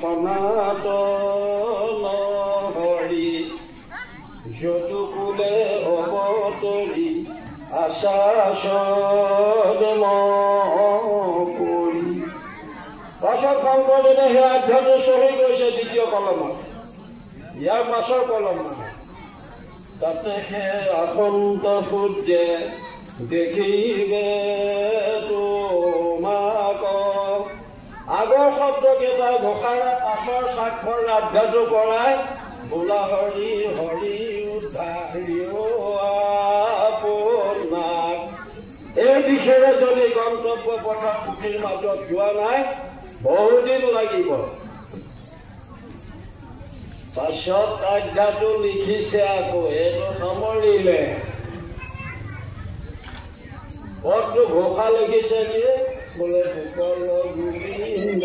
সনাতন হৰি যদুকুলে অৱতৰি আশা সদম কৰি। পাছত শংকৰদেৱে সেই আধ্যাত্ম চহী কৰিছে দ্বিতীয় কলমত। ইয়াৰ পাছৰ কলম মানে তাতে সেই আসন্ত সূৰ্যে দেখিবে তোমাক। আগৰ শব্দকেইটা ঘোষাৰ পাছৰ স্বাক্ষৰ আধ্যাত্ম কৰাই বোলা হৰি হৰি উদ্ধাৰি আপোনাক। এই দিশেৰে যদি গন্তব্য পথৰ পুথিৰ মাজত যোৱা নাই বহুদিন লাগিব। পাছত আজ্ঞাটো লিখিছে আকৌ এইটো সামৰিলে। পদটো ঘোষা লিখিছে কি বোলে গোপাল গোবিন্দ